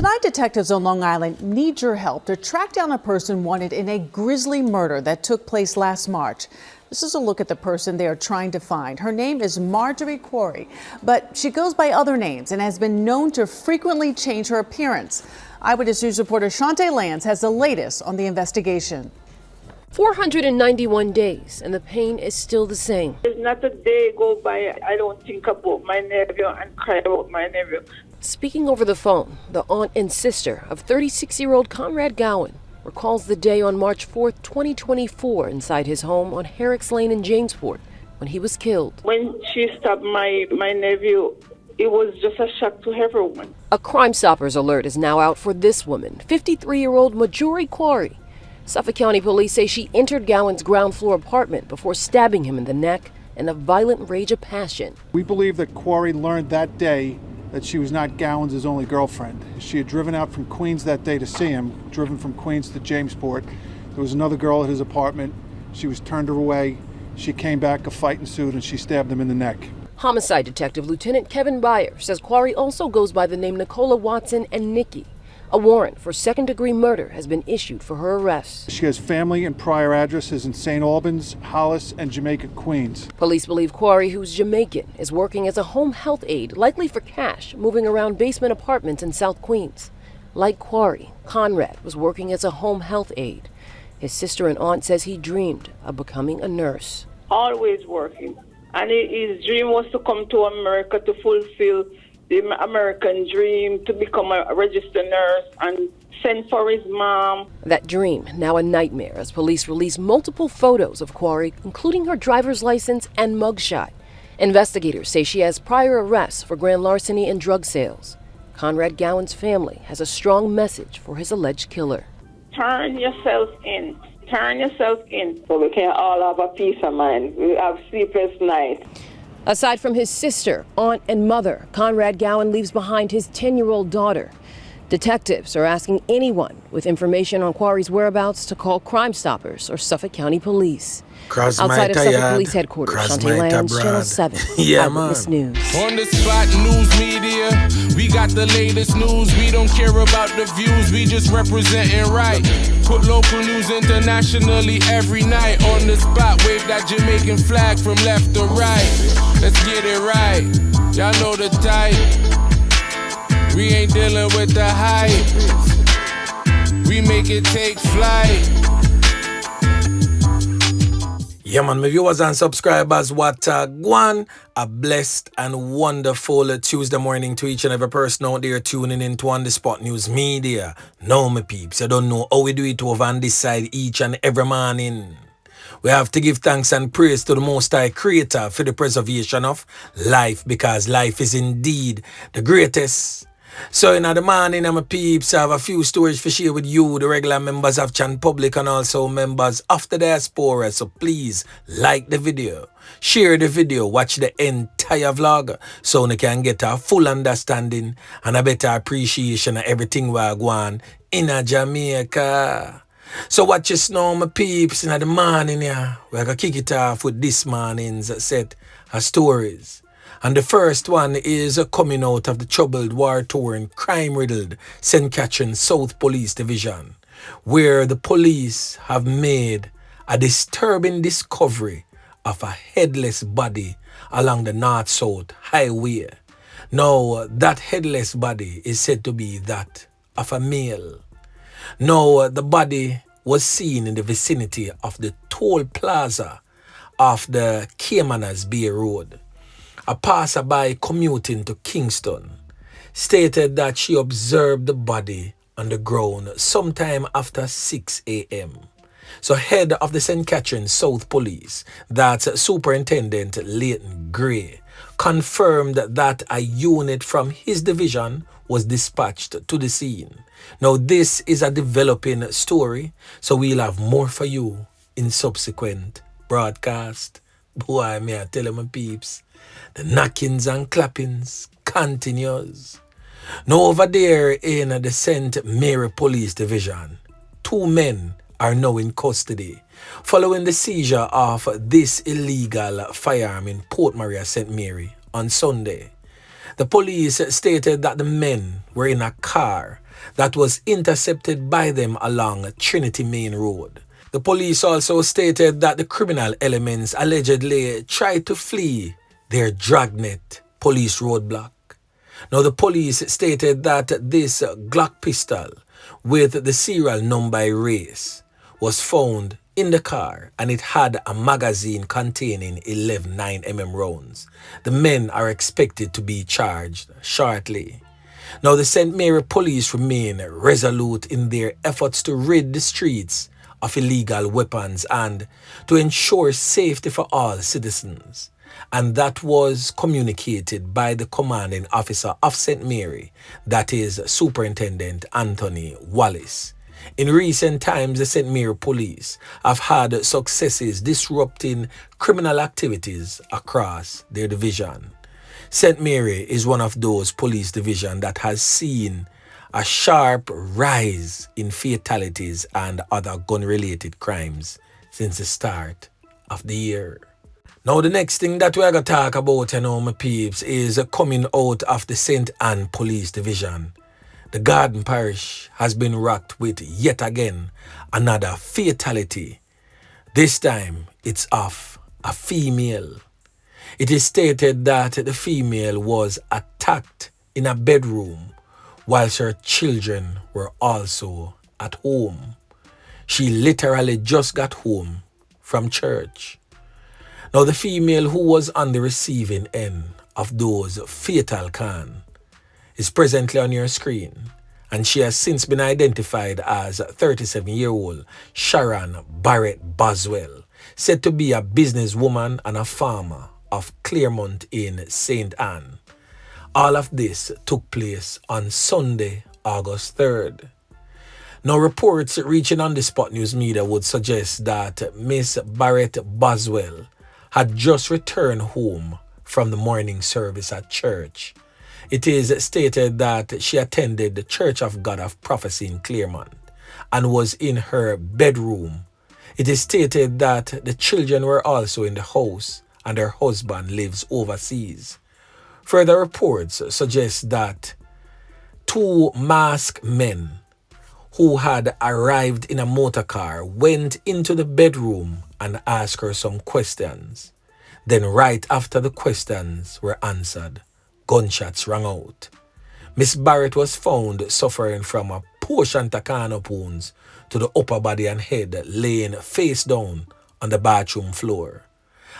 Tonight, detectives on Long Island need your help to track down a person wanted in a grisly murder that took place last March. This is a look at the person they are trying to find. Her name is Marjorie Quarry, but she goes by other names and has been known to frequently change her appearance. Eyewitness News reporter Shante Lance has the latest on the investigation. 491 days, and the pain is still the same. There's not a day go by I don't think about my nephew and cry about my nephew. Speaking over the phone, the aunt and sister of 36-year-old Conrad Gowan recalls the day on March 4th, 2024, inside his home on Herrick's Lane in Jamesport when he was killed. When she stabbed my nephew, it was just a shock to everyone. A Crime Stoppers alert is now out for this woman, 53-year-old Marjorie Quarry. Suffolk County police say she entered Gowan's ground floor apartment before stabbing him in the neck in a violent rage of passion. We believe that Quarry learned that day that she was not Gowan's only girlfriend. She had driven out from Queens that day to see him, driven from Queens to Jamesport. There was another girl at his apartment. She was turned her away. She came back, a fight ensued, and she stabbed him in the neck. Homicide Detective Lieutenant Kevin Byer says Quarry also goes by the name Nicola Watson and Nikki. A warrant for second-degree murder has been issued for her arrest. She has family and prior addresses in St. Albans, Hollis, and Jamaica, Queens. Police believe Quarry, who's Jamaican, is working as a home health aide, likely for cash, moving around basement apartments in South Queens. Like Quarry, Conrad was working as a home health aide. His sister and aunt says he dreamed of becoming a nurse. Always working. And his dream was to come to America to fulfill the American dream, to become a registered nurse and send for his mom. That dream, now a nightmare, as police release multiple photos of Quarry, including her driver's license and mugshot. Investigators say she has prior arrests for grand larceny and drug sales. Conrad Gowan's family has a strong message for his alleged killer. Turn yourself in. Turn yourself in. So we can all have a peace of mind. We have sleepless nights. Aside from his sister, aunt, and mother, Conrad Gowan leaves behind his 10-year-old daughter. Detectives are asking anyone with information on Quarry's whereabouts to call Crime Stoppers or Suffolk County Police. Outside of Suffolk Police Headquarters, Shante Lance, Channel 7, Eyewitness News. On the spot news media, we got the latest news. We don't care about the views, we just representing right. Put local news internationally every night. On the spot, wave that Jamaican flag from left to right. Let's get it right, y'all know the type. We ain't dealing with the hype. We make it take flight. Yeah, man, my viewers and subscribers, what Gowan, a blessed and wonderful Tuesday morning to each and every person out there tuning in to On The Spot News Media. Now, my peeps, you don't know how we do it over on this side each and every morning. We have to give thanks and praise to the Most High Creator for the preservation of life, because life is indeed the greatest. So in the morning, my peeps, I have a few stories to share with you, the regular members of Chan Public and also members of the diaspora. So please like the video, share the video, watch the entire vlog so you can get a full understanding and a better appreciation of everything we are going in Jamaica. So watch us now, my peeps, in the morning. Yeah, we're going to kick it off with this morning's set of stories. And the first one is coming out of the troubled, war-torn, crime-riddled St. Catherine South Police Division, where the police have made a disturbing discovery of a headless body along the North-South Highway. Now, that headless body is said to be that of a male. Now, the body was seen in the vicinity of the toll plaza of the Caymanas Bay Road. A passerby commuting to Kingston stated that she observed the body on the ground sometime after 6 a.m. So head of the St. Catherine South Police, that's Superintendent Leighton Gray, confirmed that a unit from his division was dispatched to the scene. Now this is a developing story, so we'll have more for you in subsequent broadcast. Boy, may I tell you, my peeps, the knockings and clappings continues. Now over there in the St. Mary Police Division, 2 men are now in custody following the seizure of this illegal firearm in Port Maria, St. Mary on Sunday. The police stated that the men were in a car that was intercepted by them along Trinity Main Road. The police also stated that the criminal elements allegedly tried to flee their dragnet police roadblock. Now, the police stated that this Glock pistol with the serial number race was found in the car and it had a magazine containing 11 9mm rounds. The men are expected to be charged shortly. Now, the St. Mary police remain resolute in their efforts to rid the streets of illegal weapons and to ensure safety for all citizens. And that was communicated by the commanding officer of St. Mary, that is Superintendent Anthony Wallace. In recent times, the St. Mary police have had successes disrupting criminal activities across their division. St. Mary is one of those police divisions that has seen a sharp rise in fatalities and other gun-related crimes since the start of the year. Now, the next thing that we're going to talk about, my peeps, is coming out of the St. Anne Police Division. The Garden Parish has been rocked with yet again another fatality. This time, it's of a female. It is stated that the female was attacked in a bedroom whilst her children were also at home. She literally just got home from church. Now, the female who was on the receiving end of those fatal can is presently on your screen, and she has since been identified as 37-year-old Sharon Barrett Boswell, said to be a businesswoman and a farmer of Claremont in St. Anne. All of this took place on Sunday, August 3rd. Now, reports reaching on the Spot News Media would suggest that Miss Barrett Boswell had just returned home from the morning service at church. It is stated that she attended the Church of God of Prophecy in Claremont and was in her bedroom. It is stated that the children were also in the house and her husband lives overseas. Further reports suggest that two masked men who had arrived in a motor car went into the bedroom and asked her some questions. Then right after the questions were answered, gunshots rang out. Miss Barrett was found suffering from a portion of wounds to the upper body and head, laying face down on the bathroom floor.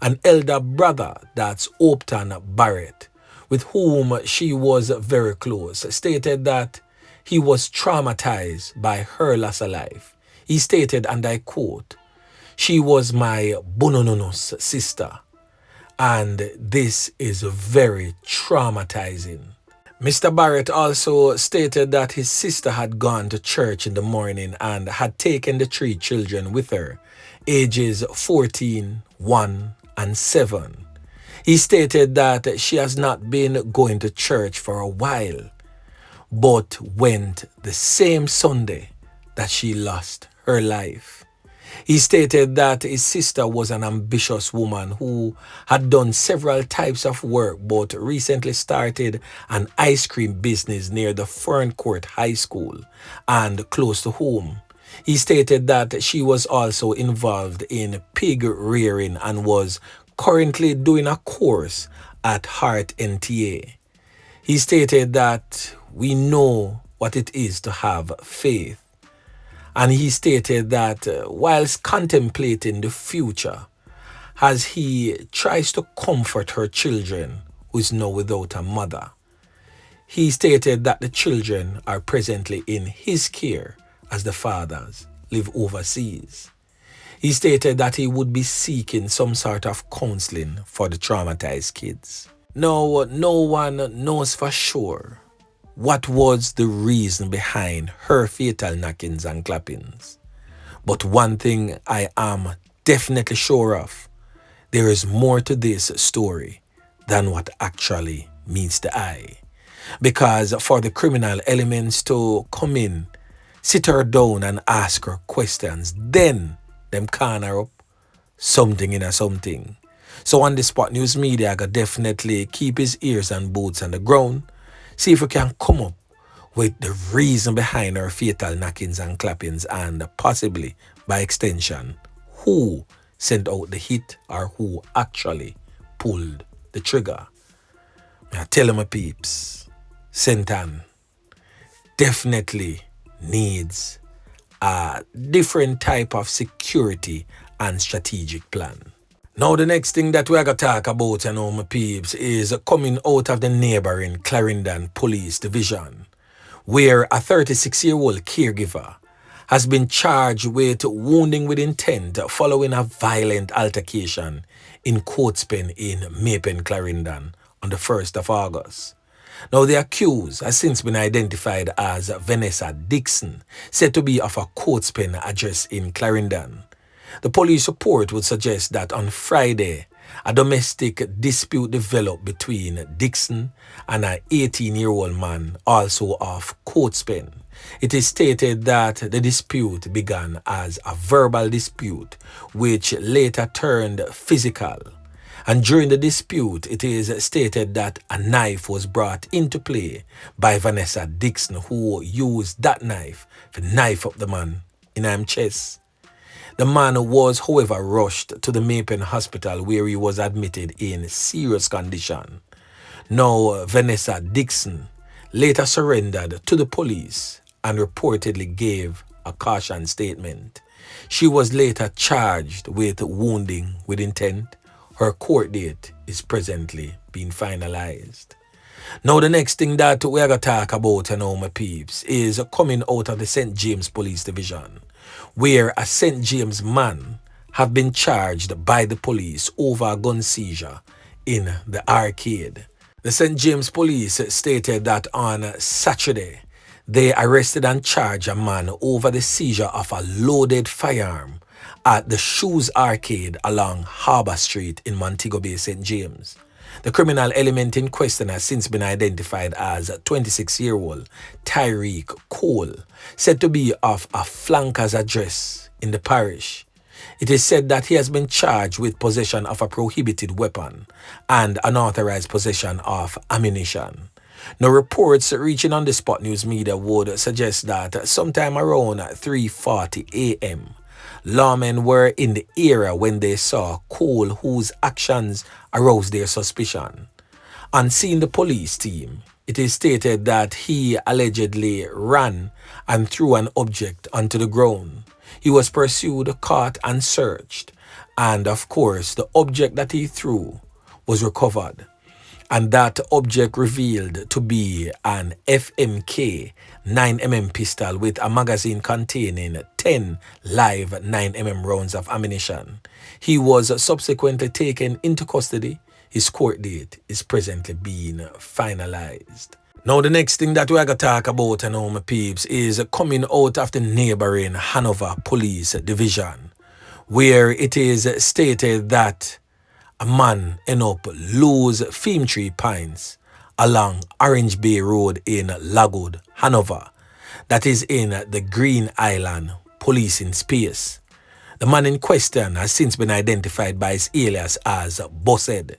An elder brother, that's Upton Barrett, with whom she was very close, stated that he was traumatized by her loss of life. He stated, and I quote, "She was my bonononus sister, and this is very traumatizing." Mr. Barrett also stated that his sister had gone to church in the morning and had taken the three children with her, ages 14, 1, and 7. He stated that she has not been going to church for a while, but went the same Sunday that she lost her life. He stated that his sister was an ambitious woman who had done several types of work, but recently started an ice cream business near the Farin Court High School and close to home. He stated that she was also involved in pig rearing and was currently doing a course at Hart NTA. He stated that we know what it is to have faith. And he stated that whilst contemplating the future, as he tries to comfort her children who is now without a mother, he stated that the children are presently in his care as the fathers live overseas. He stated that he would be seeking some sort of counseling for the traumatized kids. Now, no one knows for sure what was the reason behind her fatal knockings and clappings. But one thing I am definitely sure of, there is more to this story than what actually meets the eye. Because for the criminal elements to come in, sit her down and ask her questions, then them corner up something in a something. So on the Spot News Media, I could definitely keep his ears and boots on the ground, see if we can come up with the reason behind our fatal knockings and clappings, and possibly, by extension, who sent out the hit or who actually pulled the trigger. I tell my peeps, Sentan definitely needs a different type of security and strategic plan. Now the next thing that we're going to talk about, my peeps, is coming out of the neighboring Clarendon Police Division, where a 36-year-old caregiver has been charged with wounding with intent following a violent altercation in Coatspen in Maypen, Clarendon on the 1st of August. Now the accused has since been identified as Vanessa Dixon, said to be of a Coatspen address in Clarendon. The police report would suggest that on Friday, a domestic dispute developed between Dixon and an 18-year-old man, also of Coatspen. It is stated that the dispute began as a verbal dispute, which later turned physical. And during the dispute, it is stated that a knife was brought into play by Vanessa Dixon, who used that knife to knife up the man in his chest. The man was, however, rushed to the Maypen Hospital, where he was admitted in serious condition. Now, Vanessa Dixon later surrendered to the police and reportedly gave a caution statement. She was later charged with wounding with intent. Her court date is presently being finalized. Now the next thing that we're going to talk about, my peeps, is coming out of the St. James Police Division, where a St. James man have been charged by the police over a gun seizure in the arcade. The St. James Police stated that on Saturday, they arrested and charged a man over the seizure of a loaded firearm at the Shoes Arcade along Harbour Street in Montego Bay, St. James. The criminal element in question has since been identified as 26-year-old Tyreek Cole, said to be of a flanker's address in the parish. It is said that he has been charged with possession of a prohibited weapon and unauthorized possession of ammunition. Now, reports reaching on the Spot News Media would suggest that sometime around 3:40 a.m., lawmen were in the area when they saw Cole, whose actions aroused their suspicion. On seeing the police team, it is stated that he allegedly ran and threw an object onto the ground. He was pursued, caught, and searched. And of course, the object that he threw was recovered. And that object revealed to be an FMK 9mm pistol with a magazine containing 10 live 9mm rounds of ammunition. He was subsequently taken into custody. His court date is presently being finalized. Now the next thing that we're going to talk about, my peeps, is coming out of the neighboring Hanover Police Division, where it is stated that a man ended up lose Fame Tree Pines along Orange Bay Road in Lagod, Hanover. That is in the Green Island policing space. The man in question has since been identified by his alias as Bossed.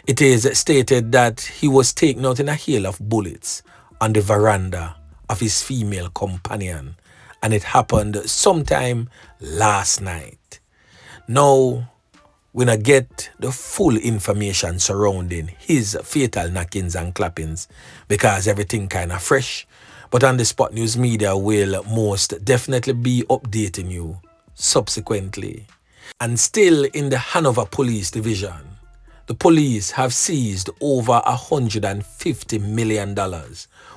It is stated that he was taken out in a hail of bullets on the veranda of his female companion, and it happened sometime last night. Now, we not get the full information surrounding his fatal knockings and clappings because everything kind of fresh. But on the Spot News Media will most definitely be updating you subsequently. And still in the Hanover Police Division, the police have seized over $150 million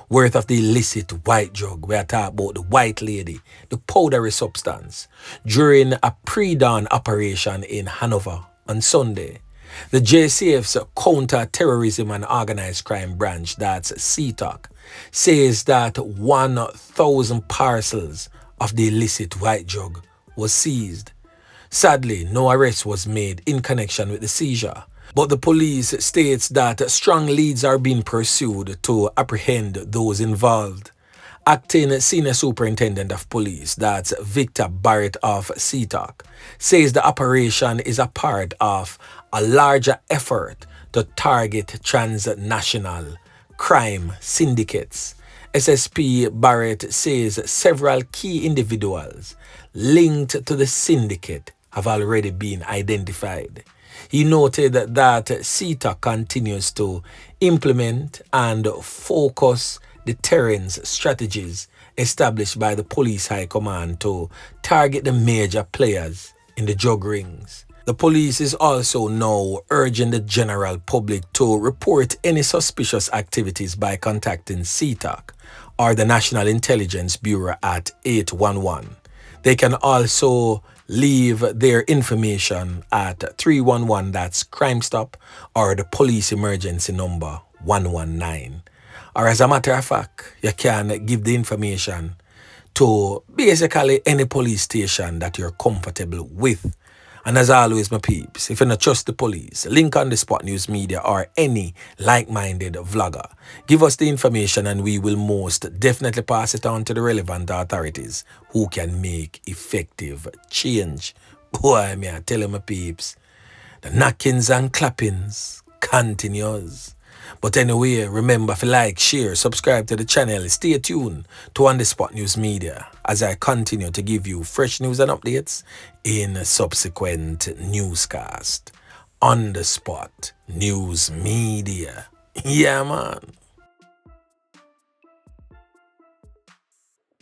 worth of the illicit white drug. We are talking about the white lady, the powdery substance, during a pre-dawn operation in Hanover on Sunday. The JCF's Counter-Terrorism and Organized Crime Branch, that's CTOC, says that 1,000 parcels of the illicit white drug was seized. Sadly, no arrest was made in connection with the seizure, but the police states that strong leads are being pursued to apprehend those involved. Acting Senior Superintendent of Police, that's Victor Barrett of CTOC, says the operation is a part of a larger effort to target transnational crime syndicates. SSP Barrett says several key individuals linked to the syndicate have already been identified. He noted that CTOC continues to implement and focus deterrence strategies established by the Police High Command to target the major players in the drug rings. The police is also now urging the general public to report any suspicious activities by contacting CTOC or the National Intelligence Bureau at 811. They can also leave their information at 311, that's Crime Stop, or the police emergency number 119. Or as a matter of fact, you can give the information to basically any police station that you're comfortable with. And as always, my peeps, if you don't trust the police, link on the Spot News Media or any like-minded vlogger. Give us the information and we will most definitely pass it on to the relevant authorities who can make effective change. Boy, me I tell you, my peeps, the knockings and clappings continues. But anyway, remember to like, share, subscribe to the channel. Stay tuned to On The Spot News Media as I continue to give you fresh news and updates in subsequent newscast. On The Spot News Media. Yeah, man.